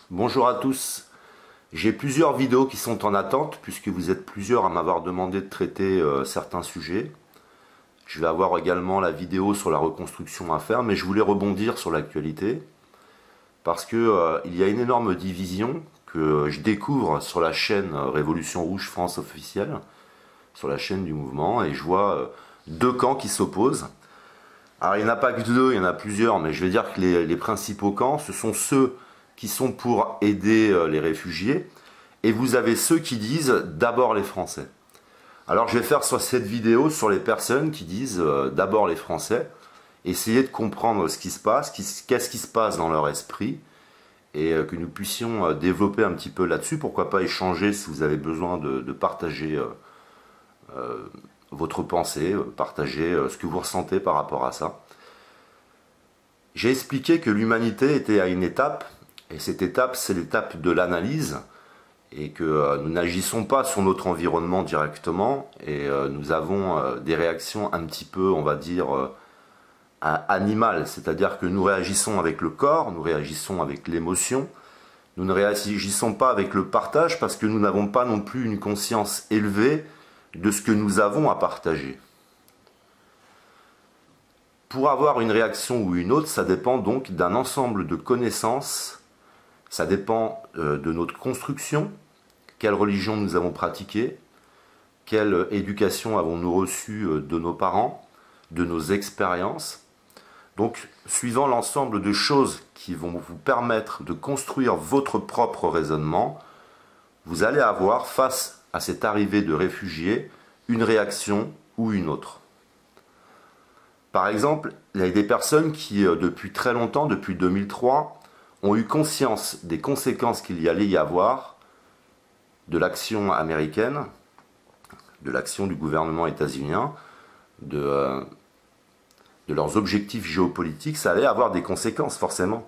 Bonjour à tous. J'ai plusieurs vidéos qui sont en attente puisque vous êtes plusieurs à m'avoir demandé de traiter certains sujets. Je vais avoir également la vidéo sur la reconstruction à faire, mais je voulais rebondir sur l'actualité parce que il y a une énorme division que je découvre sur la chaîne Révolution Rouge France officielle, sur la chaîne du mouvement, et je vois deux camps qui s'opposent. Alors il n'y en a pas que deux, il y en a plusieurs, mais je vais dire que les principaux camps, ce sont ceux qui sont pour aider les réfugiés, et vous avez ceux qui disent d'abord les Français. Alors je vais faire sur cette vidéo sur les personnes qui disent d'abord les Français, essayer de comprendre ce qui se passe, qu'est-ce qui se passe dans leur esprit, et que nous puissions développer un petit peu là-dessus, pourquoi pas échanger si vous avez besoin de partager votre pensée, partager ce que vous ressentez par rapport à ça. J'ai expliqué que l'humanité était à une étape, et cette étape, c'est l'étape de l'analyse, et que nous n'agissons pas sur notre environnement directement, et nous avons des réactions un petit peu, on va dire, animales, c'est-à-dire que nous réagissons avec le corps, nous réagissons avec l'émotion, nous ne réagissons pas avec le partage, parce que nous n'avons pas non plus une conscience élevée de ce que nous avons à partager. Pour avoir une réaction ou une autre, ça dépend donc d'un ensemble de connaissances. Ça dépend de notre construction, quelle religion nous avons pratiquée, quelle éducation avons-nous reçue de nos parents, de nos expériences. Donc, suivant l'ensemble de choses qui vont vous permettre de construire votre propre raisonnement, vous allez avoir, face à cette arrivée de réfugiés, une réaction ou une autre. Par exemple, il y a des personnes qui, depuis très longtemps, depuis 2003, ont eu conscience des conséquences qu'il y allait y avoir de l'action américaine, de l'action du gouvernement états-unien, de leurs objectifs géopolitiques. Ça allait avoir des conséquences, forcément.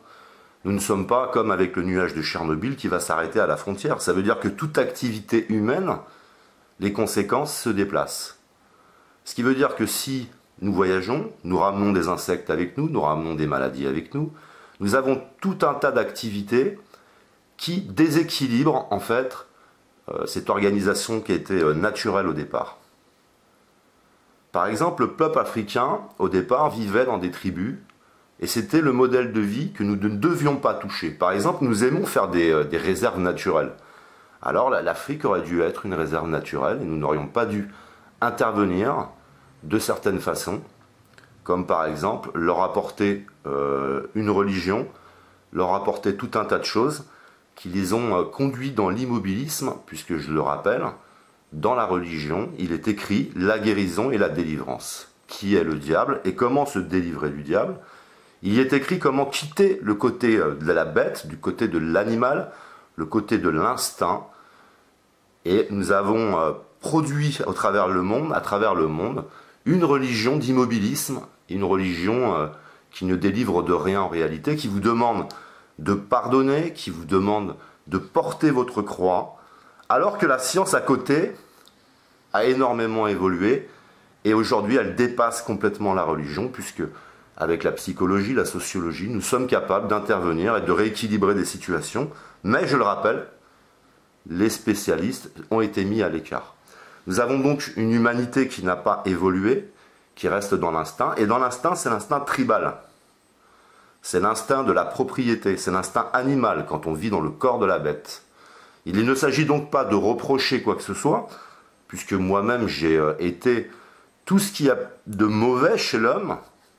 Nous ne sommes pas comme avec le nuage de Tchernobyl qui va s'arrêter à la frontière. Ça veut dire que toute activité humaine, les conséquences se déplacent. Ce qui veut dire que si nous voyageons, nous ramenons des insectes avec nous, nous ramenons des maladies avec nous, nous avons tout un tas d'activités qui déséquilibrent en fait cette organisation qui était naturelle au départ. Par exemple, le peuple africain, au départ, vivait dans des tribus, et c'était le modèle de vie que nous ne devions pas toucher. Par exemple, nous aimons faire des réserves naturelles. Alors l'Afrique aurait dû être une réserve naturelle, et nous n'aurions pas dû intervenir de certaines façons, comme par exemple leur apporter une religion, leur apporter tout un tas de choses qui les ont conduits dans l'immobilisme, puisque je le rappelle, dans la religion, il est écrit la guérison et la délivrance. Qui est le diable et comment se délivrer du diable? Il y est écrit comment quitter le côté de la bête, du côté de l'animal, le côté de l'instinct. Et nous avons produit à travers le monde, une religion d'immobilisme, une religion qui ne délivre de rien en réalité, qui vous demande de pardonner, qui vous demande de porter votre croix, alors que la science à côté a énormément évolué, et aujourd'hui elle dépasse complètement la religion, puisque avec la psychologie, la sociologie, nous sommes capables d'intervenir et de rééquilibrer des situations, mais je le rappelle, les spécialistes ont été mis à l'écart. Nous avons donc une humanité qui n'a pas évolué, qui reste dans l'instinct, et dans l'instinct, c'est l'instinct tribal. C'est l'instinct de la propriété, c'est l'instinct animal quand on vit dans le corps de la bête. Il ne s'agit donc pas de reprocher quoi que ce soit, puisque moi-même j'ai été tout ce qu'il y a de mauvais chez l'homme,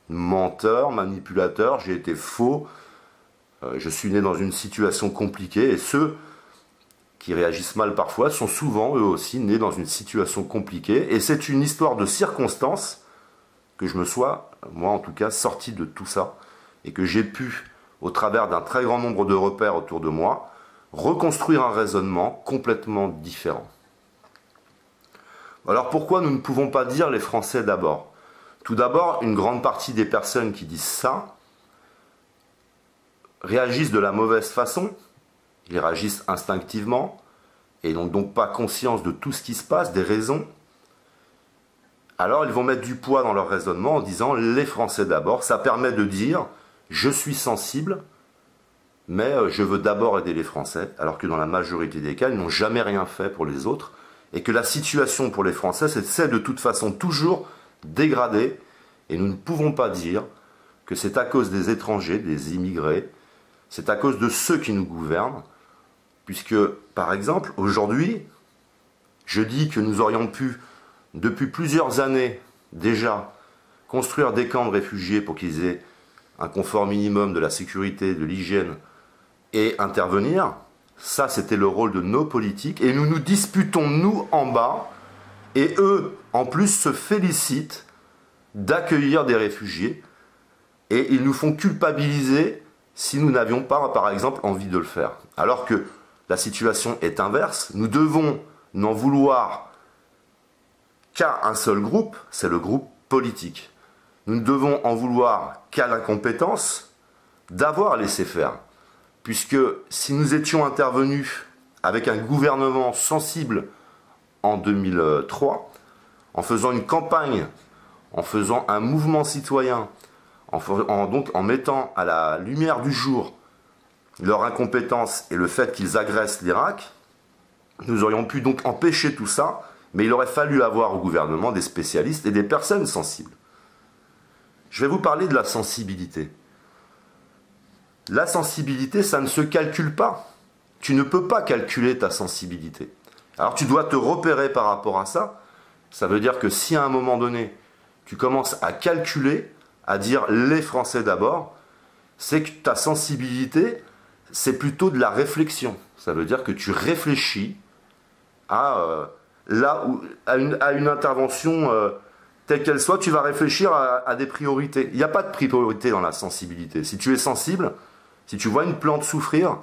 menteur, manipulateur, j'ai été faux, je suis né dans une situation compliquée, et ceux qui réagissent mal parfois sont souvent eux aussi nés dans une situation compliquée, et c'est une histoire de circonstances que je me sois, moi en tout cas, sorti de tout ça, et que j'ai pu, au travers d'un très grand nombre de repères autour de moi, reconstruire un raisonnement complètement différent. Alors pourquoi nous ne pouvons pas dire les Français d'abord? Tout d'abord, une grande partie des personnes qui disent ça réagissent de la mauvaise façon, ils réagissent instinctivement, et n'ont donc pas conscience de tout ce qui se passe, des raisons. Alors ils vont mettre du poids dans leur raisonnement en disant les Français d'abord. Ça permet de dire je suis sensible, mais je veux d'abord aider les Français, alors que dans la majorité des cas, ils n'ont jamais rien fait pour les autres, et que la situation pour les Français, c'est de toute façon toujours dégradée, et nous ne pouvons pas dire que c'est à cause des étrangers, des immigrés, c'est à cause de ceux qui nous gouvernent, puisque, par exemple, aujourd'hui, je dis que nous aurions pu, depuis plusieurs années déjà, construire des camps de réfugiés pour qu'ils aient un confort minimum de la sécurité, de l'hygiène, et intervenir. Ça, c'était le rôle de nos politiques. Et nous nous disputons, nous, en bas, et eux, en plus, se félicitent d'accueillir des réfugiés. Et ils nous font culpabiliser si nous n'avions pas, par exemple, envie de le faire. Alors que la situation est inverse. Nous devons n'en vouloir qu'à un seul groupe, c'est le groupe politique. Nous ne devons en vouloir qu'à l'incompétence d'avoir laissé faire. Puisque si nous étions intervenus avec un gouvernement sensible en 2003, en faisant une campagne, en faisant un mouvement citoyen, en mettant à la lumière du jour leur incompétence et le fait qu'ils agressent l'Irak, nous aurions pu donc empêcher tout ça, mais il aurait fallu avoir au gouvernement des spécialistes et des personnes sensibles. Je vais vous parler de la sensibilité. La sensibilité, ça ne se calcule pas. Tu ne peux pas calculer ta sensibilité. Alors tu dois te repérer par rapport à ça. Ça veut dire que si à un moment donné, tu commences à calculer, à dire les Français d'abord, c'est que ta sensibilité, c'est plutôt de la réflexion. Ça veut dire que tu réfléchis à une intervention telle qu'elle soit, tu vas réfléchir à des priorités. Il n'y a pas de priorité dans la sensibilité. Si tu es sensible, si tu vois une plante souffrir,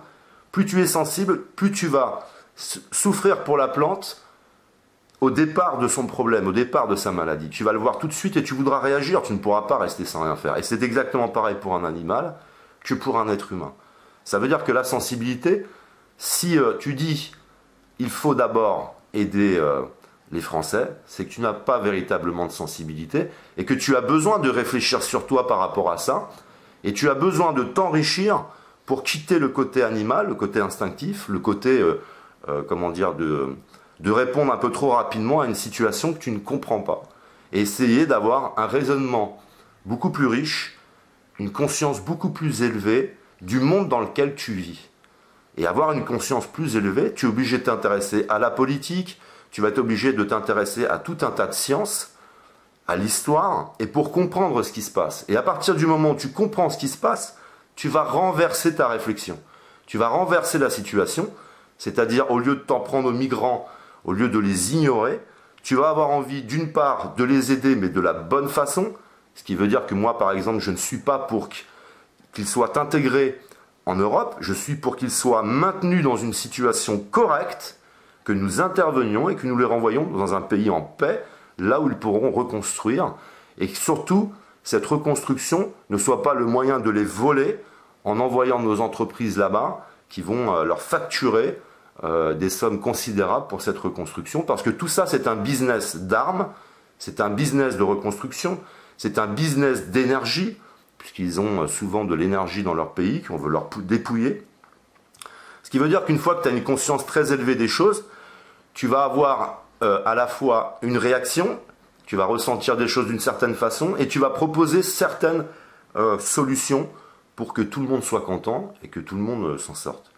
plus tu es sensible, plus tu vas souffrir pour la plante au départ de son problème, au départ de sa maladie. Tu vas le voir tout de suite et tu voudras réagir, tu ne pourras pas rester sans rien faire. Et c'est exactement pareil pour un animal que pour un être humain. Ça veut dire que la sensibilité, si tu dis il faut d'abord aider les Français, c'est que tu n'as pas véritablement de sensibilité et que tu as besoin de réfléchir sur toi par rapport à ça et tu as besoin de t'enrichir pour quitter le côté animal, le côté instinctif, le côté, de répondre un peu trop rapidement à une situation que tu ne comprends pas. Et essayer d'avoir un raisonnement beaucoup plus riche, une conscience beaucoup plus élevée du monde dans lequel tu vis. Et avoir une conscience plus élevée, tu es obligé de t'intéresser à la politique, tu vas être obligé de t'intéresser à tout un tas de sciences, à l'histoire, et pour comprendre ce qui se passe. Et à partir du moment où tu comprends ce qui se passe, tu vas renverser ta réflexion. Tu vas renverser la situation, c'est-à-dire au lieu de t'en prendre aux migrants, au lieu de les ignorer, tu vas avoir envie d'une part de les aider, mais de la bonne façon, ce qui veut dire que moi, par exemple, je ne suis pas pour qu'ils soient intégrés en Europe, je suis pour qu'ils soient maintenus dans une situation correcte, que nous intervenions et que nous les renvoyions dans un pays en paix, là où ils pourront reconstruire, et que surtout, cette reconstruction ne soit pas le moyen de les voler en envoyant nos entreprises là-bas, qui vont leur facturer des sommes considérables pour cette reconstruction, parce que tout ça, c'est un business d'armes, c'est un business de reconstruction, c'est un business d'énergie, puisqu'ils ont souvent de l'énergie dans leur pays, qu'on veut leur dépouiller. Ce qui veut dire qu'une fois que tu as une conscience très élevée des choses, tu vas avoir à la fois une réaction, tu vas ressentir des choses d'une certaine façon, et tu vas proposer certaines solutions pour que tout le monde soit content et que tout le monde s'en sorte.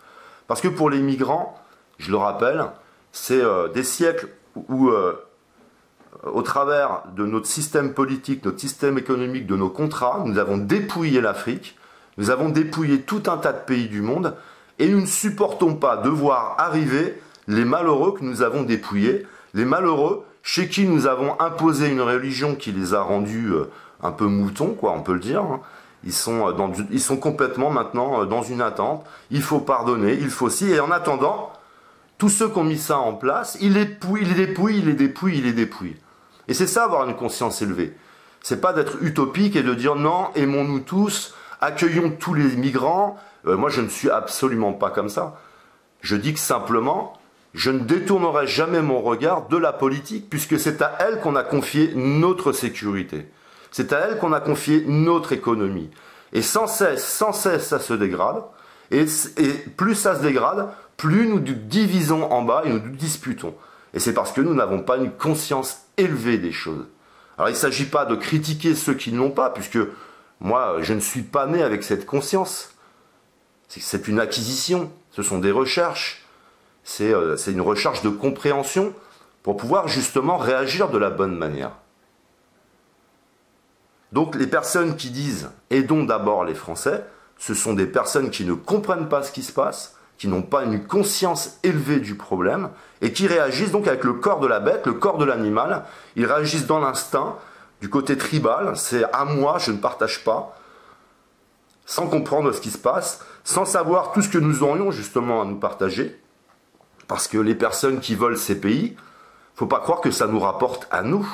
Parce que pour les migrants, je le rappelle, c'est des siècles où, au travers de notre système politique, notre système économique, de nos contrats, nous avons dépouillé l'Afrique, nous avons dépouillé tout un tas de pays du monde, et nous ne supportons pas de voir arriver les malheureux que nous avons dépouillés, les malheureux chez qui nous avons imposé une religion qui les a rendus un peu moutons, quoi, on peut le dire. Ils sont complètement maintenant dans une attente, il faut pardonner, il faut ci, et en attendant, tous ceux qui ont mis ça en place, ils les dépouillent. Et c'est ça avoir une conscience élevée. C'est pas d'être utopique et de dire non, aimons-nous tous, accueillons tous les migrants. Moi je ne suis absolument pas comme ça. Je dis que simplement, je ne détournerai jamais mon regard de la politique, puisque c'est à elle qu'on a confié notre sécurité. C'est à elle qu'on a confié notre économie. Et sans cesse, ça se dégrade. Et plus ça se dégrade, plus nous divisons en bas et nous disputons. Et c'est parce que nous n'avons pas une conscience élevée des choses. Alors il ne s'agit pas de critiquer ceux qui ne l'ont pas, puisque moi, je ne suis pas né avec cette conscience. C'est une acquisition, ce sont des recherches, c'est une recherche de compréhension pour pouvoir justement réagir de la bonne manière. Donc les personnes qui disent « aidons d'abord les Français », ce sont des personnes qui ne comprennent pas ce qui se passe, qui n'ont pas une conscience élevée du problème, et qui réagissent donc avec le corps de la bête, le corps de l'animal. Ils réagissent dans l'instinct, du côté tribal, c'est « à moi, je ne partage pas », sans comprendre ce qui se passe, sans savoir tout ce que nous aurions justement à nous partager, parce que les personnes qui volent ces pays, il ne faut pas croire que ça nous rapporte à nous.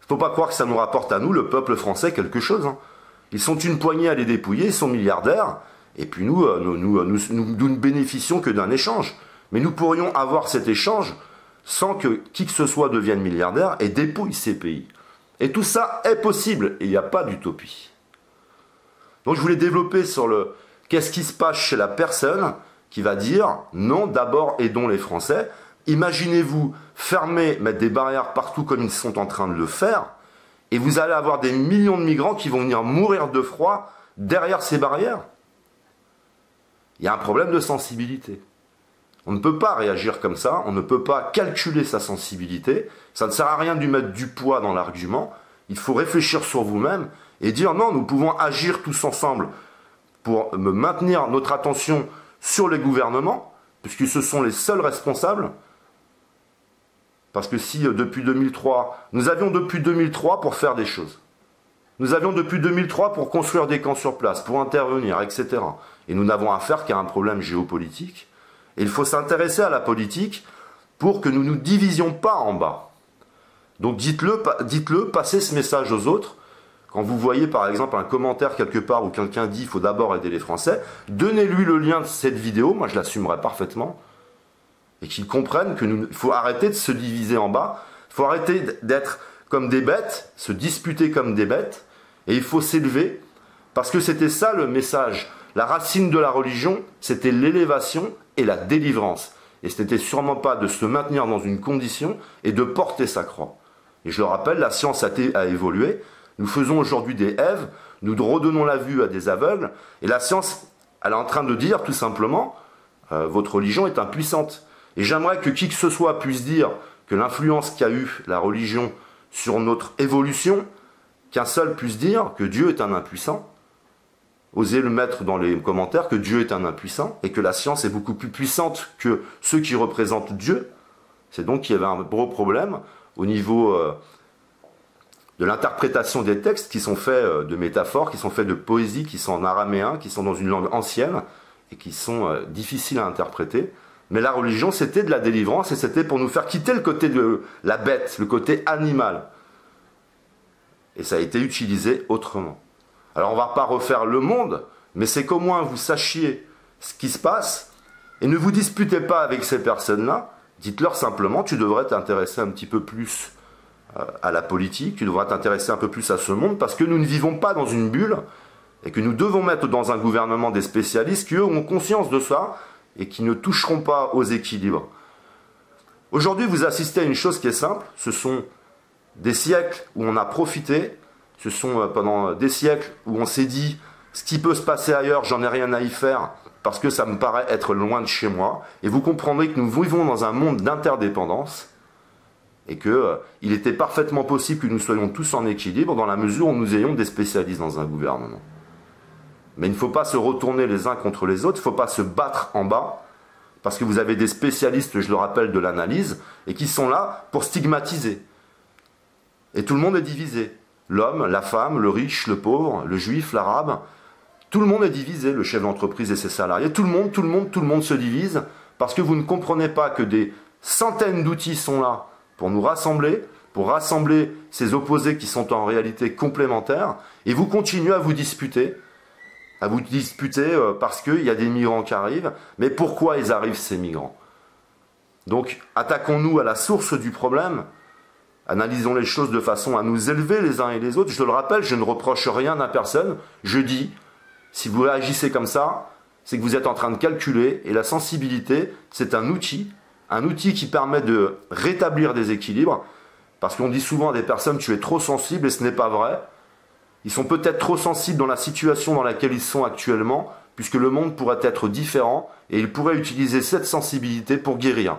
Il ne faut pas croire que ça nous rapporte à nous, le peuple français, quelque chose. Ils sont une poignée à les dépouiller, ils sont milliardaires, et puis nous ne bénéficions que d'un échange. Mais nous pourrions avoir cet échange sans que qui que ce soit devienne milliardaire et dépouille ces pays. Et tout ça est possible, et il n'y a pas d'utopie. Donc je voulais développer sur le qu'est-ce qui se passe chez la personne qui va dire non, d'abord aidons les Français. Imaginez-vous fermer, mettre des barrières partout comme ils sont en train de le faire, et vous allez avoir des millions de migrants qui vont venir mourir de froid derrière ces barrières. Il y a un problème de sensibilité. On ne peut pas réagir comme ça, on ne peut pas calculer sa sensibilité, ça ne sert à rien de lui mettre du poids dans l'argument, il faut réfléchir sur vous-même et dire non, nous pouvons agir tous ensemble pour maintenir notre attention sur les gouvernements, puisque ce sont les seuls responsables. Parce que si depuis 2003, nous avions depuis 2003 pour faire des choses. Nous avions depuis 2003 pour construire des camps sur place, pour intervenir, etc. Et nous n'avons affaire qu'à un problème géopolitique. Et il faut s'intéresser à la politique pour que nous ne nous divisions pas en bas. Donc dites-le, passez ce message aux autres. Quand vous voyez par exemple un commentaire quelque part où quelqu'un dit « il faut d'abord aider les Français », donnez-lui le lien de cette vidéo, moi je l'assumerai parfaitement, et qu'il comprenne qu'il faut arrêter de se diviser en bas, il faut arrêter d'être comme des bêtes, se disputer comme des bêtes, et il faut s'élever, parce que c'était ça le message. La racine de la religion, c'était l'élévation et la délivrance. Et ce n'était sûrement pas de se maintenir dans une condition et de porter sa croix. Et je le rappelle, la science a évolué. Nous faisons aujourd'hui des Èves, nous redonnons la vue à des aveugles, et la science, elle est en train de dire tout simplement, votre religion est impuissante. Et j'aimerais que qui que ce soit puisse dire que l'influence qu'a eu la religion sur notre évolution, qu'un seul puisse dire que Dieu est un impuissant. Osez le mettre dans les commentaires que Dieu est un impuissant et que la science est beaucoup plus puissante que ceux qui représentent Dieu. C'est donc qu'il y avait un gros problème au niveau de l'interprétation des textes qui sont faits de métaphores, qui sont faits de poésie, qui sont en araméen, qui sont dans une langue ancienne et qui sont difficiles à interpréter. Mais la religion, c'était de la délivrance et c'était pour nous faire quitter le côté de la bête, le côté animal. Et ça a été utilisé autrement. Alors on ne va pas refaire le monde, mais c'est qu'au moins vous sachiez ce qui se passe et ne vous disputez pas avec ces personnes-là. Dites-leur simplement, tu devrais t'intéresser un petit peu plus à la politique, tu devrais t'intéresser un peu plus à ce monde parce que nous ne vivons pas dans une bulle et que nous devons mettre dans un gouvernement des spécialistes qui eux ont conscience de ça et qui ne toucheront pas aux équilibres. Aujourd'hui, vous assistez à une chose qui est simple, ce sont des siècles où on a profité, ce sont pendant des siècles où on s'est dit ce qui peut se passer ailleurs, j'en ai rien à y faire parce que ça me paraît être loin de chez moi. Et vous comprendrez que nous vivons dans un monde d'interdépendance et qu'il était parfaitement possible que nous soyons tous en équilibre dans la mesure où nous ayons des spécialistes dans un gouvernement. Mais il ne faut pas se retourner les uns contre les autres, il ne faut pas se battre en bas parce que vous avez des spécialistes, je le rappelle, de l'analyse et qui sont là pour stigmatiser. Et tout le monde est divisé. L'homme, la femme, le riche, le pauvre, le juif, l'arabe, tout le monde est divisé, le chef d'entreprise et ses salariés, tout le monde se divise, parce que vous ne comprenez pas que des centaines d'outils sont là pour nous rassembler, pour rassembler ces opposés qui sont en réalité complémentaires, et vous continuez à vous disputer parce qu'il y a des migrants qui arrivent, mais pourquoi ils arrivent ces migrants? Donc attaquons-nous à la source du problème. Analysons les choses de façon à nous élever les uns et les autres. Je te le rappelle, je ne reproche rien à personne. Je dis, si vous réagissez comme ça, c'est que vous êtes en train de calculer, et la sensibilité, c'est un outil qui permet de rétablir des équilibres, parce qu'on dit souvent à des personnes, tu es trop sensible, et ce n'est pas vrai. Ils sont peut-être trop sensibles dans la situation dans laquelle ils sont actuellement, puisque le monde pourrait être différent, et ils pourraient utiliser cette sensibilité pour guérir.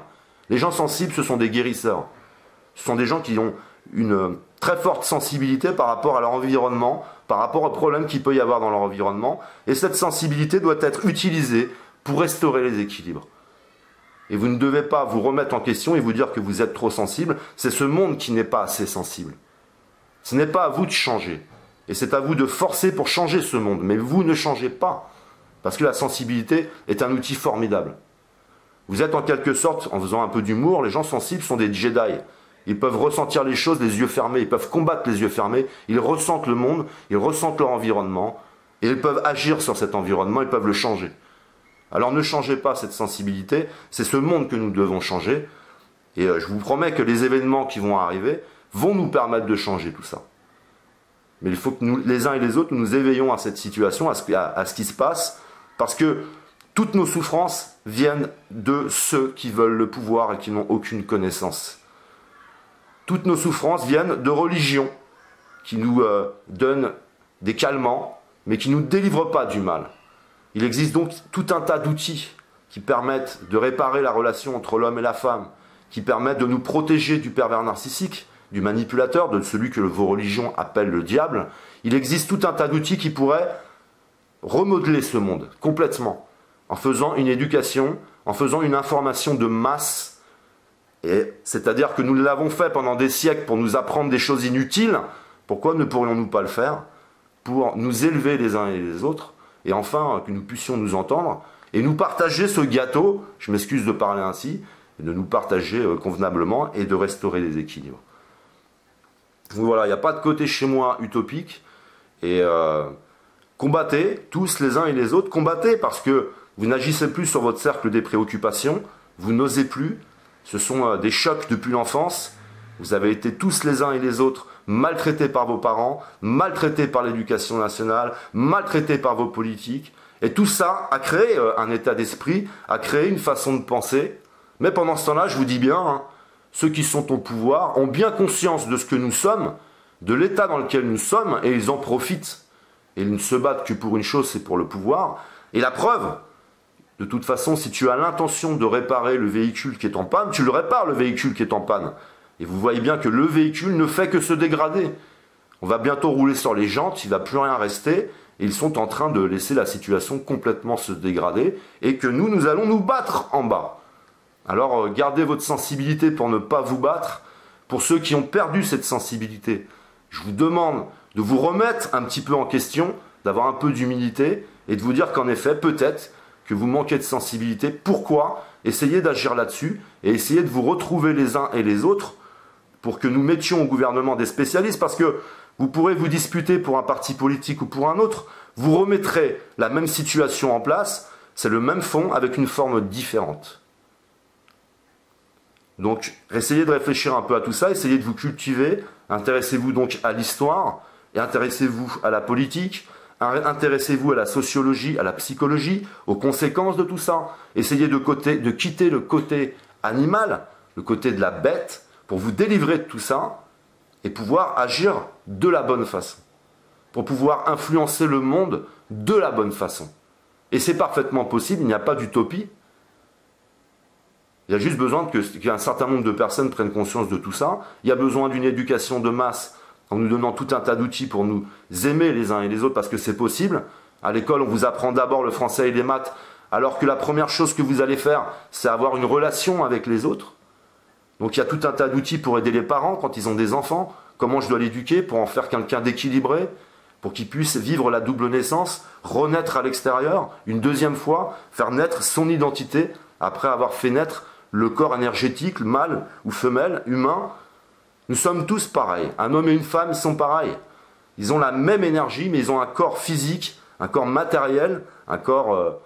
Les gens sensibles, ce sont des guérisseurs. Ce sont des gens qui ont une très forte sensibilité par rapport à leur environnement, par rapport aux problèmes qu'il peut y avoir dans leur environnement, et cette sensibilité doit être utilisée pour restaurer les équilibres. Et vous ne devez pas vous remettre en question et vous dire que vous êtes trop sensible, c'est ce monde qui n'est pas assez sensible. Ce n'est pas à vous de changer, et c'est à vous de forcer pour changer ce monde, mais vous ne changez pas, parce que la sensibilité est un outil formidable. Vous êtes en quelque sorte, en faisant un peu d'humour, les gens sensibles sont des Jedi. Ils peuvent ressentir les choses les yeux fermés, ils peuvent combattre les yeux fermés, ils ressentent le monde, ils ressentent leur environnement, et ils peuvent agir sur cet environnement, ils peuvent le changer. Alors ne changez pas cette sensibilité, c'est ce monde que nous devons changer, et je vous promets que les événements qui vont arriver vont nous permettre de changer tout ça. Mais il faut que nous, les uns et les autres, nous nous éveillons à cette situation, à ce qui se passe, parce que toutes nos souffrances viennent de ceux qui veulent le pouvoir et qui n'ont aucune connaissance. Toutes nos souffrances viennent de religions qui nous donnent des calmants, mais qui ne nous délivrent pas du mal. Il existe donc tout un tas d'outils qui permettent de réparer la relation entre l'homme et la femme, qui permettent de nous protéger du pervers narcissique, du manipulateur, de celui que vos religions appellent le diable. Il existe tout un tas d'outils qui pourraient remodeler ce monde complètement, en faisant une éducation, en faisant une information de masse. Et c'est-à-dire que nous l'avons fait pendant des siècles pour nous apprendre des choses inutiles. Pourquoi ne pourrions-nous pas le faire pour nous élever les uns et les autres, et enfin que nous puissions nous entendre et nous partager ce gâteau, je m'excuse de parler ainsi, et de nous partager convenablement et de restaurer les équilibres. Donc voilà, il n'y a pas de côté chez moi utopique, et combattez tous les uns et les autres, combattez parce que vous n'agissez plus sur votre cercle des préoccupations, vous n'osez plus. Ce sont des chocs depuis l'enfance. Vous avez été tous les uns et les autres maltraités par vos parents, maltraités par l'éducation nationale, maltraités par vos politiques. Et tout ça a créé un état d'esprit, a créé une façon de penser. Mais pendant ce temps-là, je vous dis bien, hein, ceux qui sont au pouvoir ont bien conscience de ce que nous sommes, de l'état dans lequel nous sommes, et ils en profitent. Et ils ne se battent que pour une chose, c'est pour le pouvoir. Et la preuve, de toute façon, si tu as l'intention de réparer le véhicule qui est en panne, tu le répares, le véhicule qui est en panne. Et vous voyez bien que le véhicule ne fait que se dégrader. On va bientôt rouler sur les jantes, il ne va plus rien rester, et ils sont en train de laisser la situation complètement se dégrader, et que nous allons nous battre en bas. Alors gardez votre sensibilité pour ne pas vous battre. Pour ceux qui ont perdu cette sensibilité, je vous demande de vous remettre un petit peu en question, d'avoir un peu d'humilité, et de vous dire qu'en effet, peut-être, que vous manquez de sensibilité. Pourquoi? Essayez d'agir là-dessus et essayez de vous retrouver les uns et les autres pour que nous mettions au gouvernement des spécialistes, parce que vous pourrez vous disputer pour un parti politique ou pour un autre, vous remettrez la même situation en place, c'est le même fond avec une forme différente. Donc essayez de réfléchir un peu à tout ça, essayez de vous cultiver, intéressez-vous donc à l'histoire et intéressez-vous à la politique. Intéressez-vous à la sociologie, à la psychologie, aux conséquences de tout ça. Essayez de quitter le côté animal, le côté de la bête, pour vous délivrer de tout ça et pouvoir agir de la bonne façon. Pour pouvoir influencer le monde de la bonne façon. Et c'est parfaitement possible, il n'y a pas d'utopie. Il y a juste besoin qu'un certain nombre de personnes prennent conscience de tout ça. Il y a besoin d'une éducation de masse, en nous donnant tout un tas d'outils pour nous aimer les uns et les autres, parce que c'est possible. À l'école, on vous apprend d'abord le français et les maths, alors que la première chose que vous allez faire, c'est avoir une relation avec les autres. Donc il y a tout un tas d'outils pour aider les parents quand ils ont des enfants. Comment je dois l'éduquer pour en faire quelqu'un d'équilibré, pour qu'il puisse vivre la double naissance, renaître à l'extérieur, une deuxième fois, faire naître son identité, après avoir fait naître le corps énergétique, mâle ou femelle, humain. Nous sommes tous pareils. Un homme et une femme, ils sont pareils. Ils ont la même énergie, mais ils ont un corps physique, un corps matériel, un corps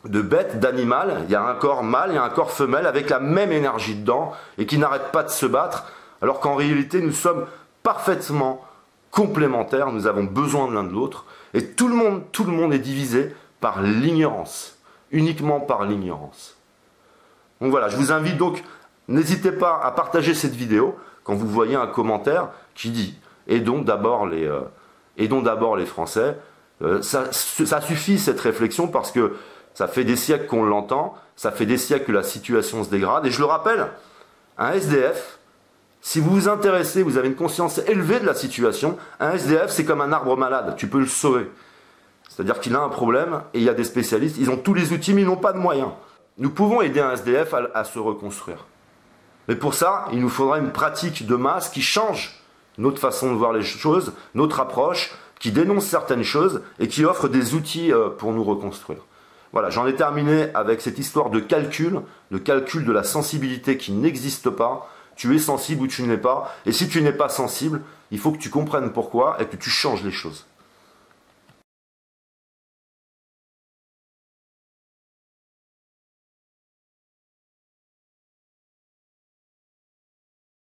de bête, d'animal. Il y a un corps mâle et un corps femelle avec la même énergie dedans et qui n'arrêtent pas de se battre, alors qu'en réalité, nous sommes parfaitement complémentaires. Nous avons besoin de l'un de l'autre. Et tout le monde est divisé par l'ignorance, uniquement par l'ignorance. Donc voilà, je vous invite donc, n'hésitez pas à partager cette vidéo quand vous voyez un commentaire qui dit « aidons d'abord les Français ». Ça suffit cette réflexion parce que ça fait des siècles qu'on l'entend, ça fait des siècles que la situation se dégrade. Et je le rappelle, un SDF, si vous vous intéressez, vous avez une conscience élevée de la situation, un SDF c'est comme un arbre malade, tu peux le sauver. C'est-à-dire qu'il a un problème et il y a des spécialistes, ils ont tous les outils mais ils n'ont pas de moyens. Nous pouvons aider un SDF à se reconstruire. Mais pour ça, il nous faudra une pratique de masse qui change notre façon de voir les choses, notre approche, qui dénonce certaines choses et qui offre des outils pour nous reconstruire. Voilà, j'en ai terminé avec cette histoire de calcul de la sensibilité qui n'existe pas. Tu es sensible ou tu ne l'es pas. Et si tu n'es pas sensible, il faut que tu comprennes pourquoi et que tu changes les choses.